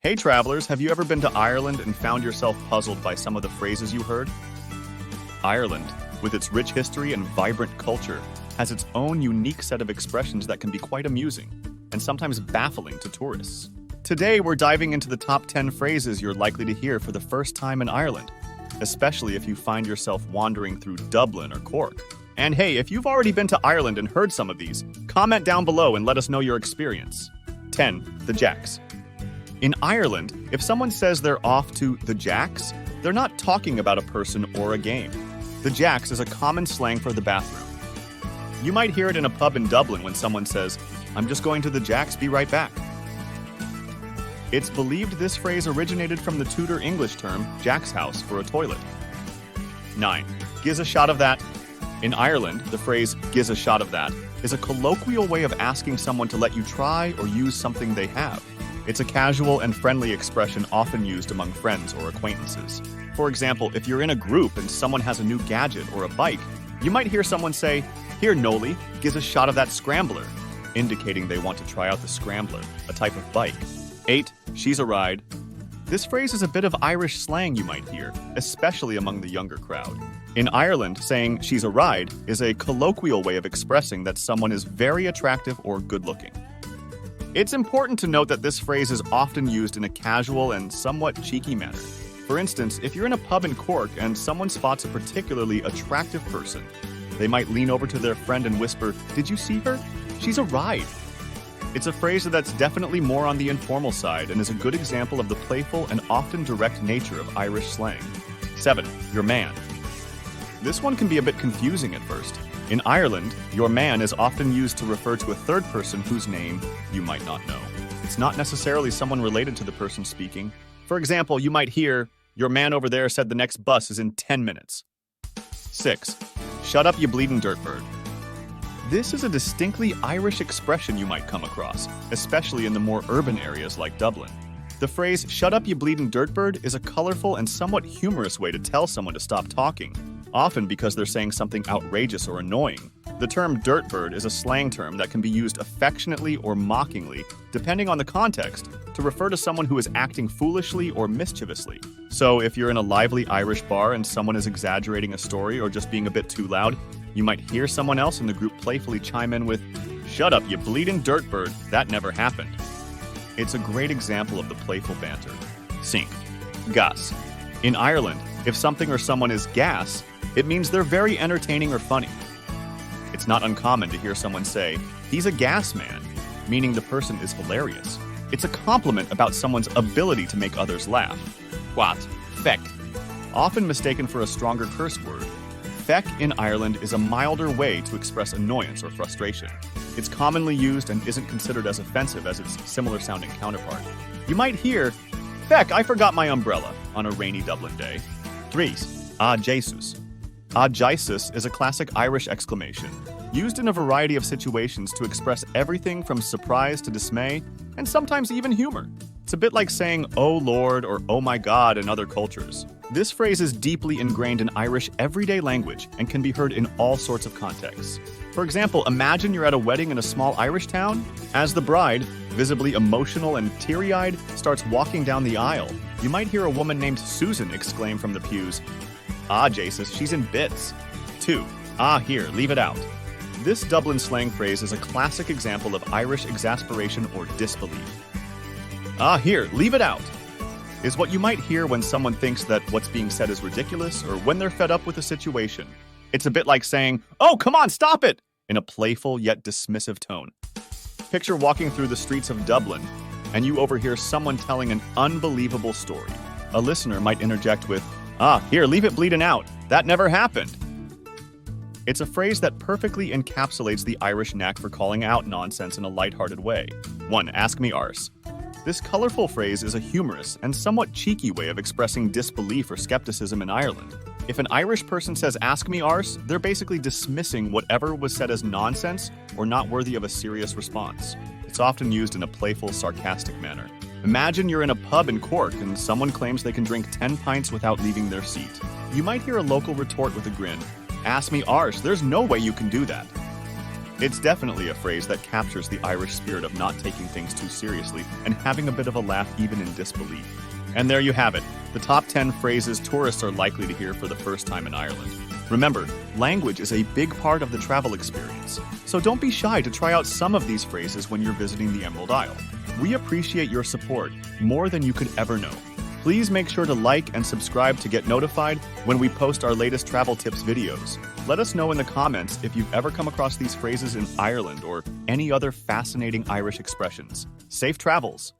Hey travelers, have you ever been to Ireland and found yourself puzzled by some of the phrases you heard? Ireland, with its rich history and vibrant culture, has its own unique set of expressions that can be quite amusing, and sometimes baffling to tourists. Today, we're diving into the top 10 phrases you're likely to hear for the first time in Ireland, especially if you find yourself wandering through Dublin or Cork. And hey, if you've already been to Ireland and heard some of these, comment down below and let us know your experience. 10. The Jacks. In Ireland, if someone says they're off to the Jacks, they're not talking about a person or a game. The Jacks is a common slang for the bathroom. You might hear it in a pub in Dublin when someone says, "I'm just going to the Jacks, be right back." It's believed this phrase originated from the Tudor English term Jack's house for a toilet. 9. Giz a shot of that. In Ireland, the phrase giz a shot of that is a colloquial way of asking someone to let you try or use something they have. It's a casual and friendly expression often used among friends or acquaintances. For example, if you're in a group and someone has a new gadget or a bike, you might hear someone say, "Here, Noli, giz a shot of that scrambler," indicating they want to try out the scrambler, a type of bike. 8. She's a ride. This phrase is a bit of Irish slang you might hear, especially among the younger crowd. In Ireland, saying "she's a ride" is a colloquial way of expressing that someone is very attractive or good-looking. It's important to note that this phrase is often used in a casual and somewhat cheeky manner. For instance, if you're in a pub in Cork and someone spots a particularly attractive person, they might lean over to their friend and whisper, "Did you see her? She's a ride." It's a phrase that's definitely more on the informal side and is a good example of the playful and often direct nature of Irish slang. 7. Your man. This one can be a bit confusing at first. In Ireland, your man is often used to refer to a third person whose name you might not know. It's not necessarily someone related to the person speaking. For example, you might hear, "Your man over there said the next bus is in 10 minutes. 6. Shut up, you bleedin' dirtbird. This is a distinctly Irish expression you might come across, especially in the more urban areas like Dublin. The phrase, "shut up, you bleedin' dirtbird," is a colorful and somewhat humorous way to tell someone to stop talking, often because they're saying something outrageous or annoying. The term dirtbird is a slang term that can be used affectionately or mockingly, depending on the context, to refer to someone who is acting foolishly or mischievously. So if you're in a lively Irish bar and someone is exaggerating a story or just being a bit too loud, you might hear someone else in the group playfully chime in with, "Shut up, you bleeding dirtbird, that never happened." It's a great example of the playful banter. 5. Gas. In Ireland, if something or someone is gas, it means they're very entertaining or funny. It's not uncommon to hear someone say, "He's a gas man," meaning the person is hilarious. It's a compliment about someone's ability to make others laugh. What? Feck. Often mistaken for a stronger curse word, feck in Ireland is a milder way to express annoyance or frustration. It's commonly used and isn't considered as offensive as its similar-sounding counterpart. You might hear, "Feck, I forgot my umbrella," on a rainy Dublin day. 3. Ah, Jesus. Ah, Jesus is a classic Irish exclamation, used in a variety of situations to express everything from surprise to dismay, and sometimes even humor. It's a bit like saying, "Oh Lord," or "Oh my God" in other cultures. This phrase is deeply ingrained in Irish everyday language and can be heard in all sorts of contexts. For example, imagine you're at a wedding in a small Irish town. As the bride, visibly emotional and teary-eyed, starts walking down the aisle, you might hear a woman named Susan exclaim from the pews, "Ah, Jesus, she's in bits." 2. Ah, here, leave it out. This Dublin slang phrase is a classic example of Irish exasperation or disbelief. "Ah, here, leave it out," is what you might hear when someone thinks that what's being said is ridiculous or when they're fed up with a situation. It's a bit like saying, "Oh, come on, stop it," in a playful yet dismissive tone. Picture walking through the streets of Dublin and you overhear someone telling an unbelievable story. A listener might interject with, "Ah, here, leave it bleedin' out. That never happened." It's a phrase that perfectly encapsulates the Irish knack for calling out nonsense in a lighthearted way. 1. Ask me arse. This colorful phrase is a humorous and somewhat cheeky way of expressing disbelief or skepticism in Ireland. If an Irish person says "ask me arse," they're basically dismissing whatever was said as nonsense or not worthy of a serious response. It's often used in a playful, sarcastic manner. Imagine you're in a pub in Cork and someone claims they can drink 10 pints without leaving their seat. You might hear a local retort with a grin, "Ask me arse, there's no way you can do that." It's definitely a phrase that captures the Irish spirit of not taking things too seriously and having a bit of a laugh even in disbelief. And there you have it, the top 10 phrases tourists are likely to hear for the first time in Ireland. Remember, language is a big part of the travel experience, so don't be shy to try out some of these phrases when you're visiting the Emerald Isle. We appreciate your support more than you could ever know. Please make sure to like and subscribe to get notified when we post our latest travel tips videos. Let us know in the comments if you've ever come across these phrases in Ireland or any other fascinating Irish expressions. Safe travels!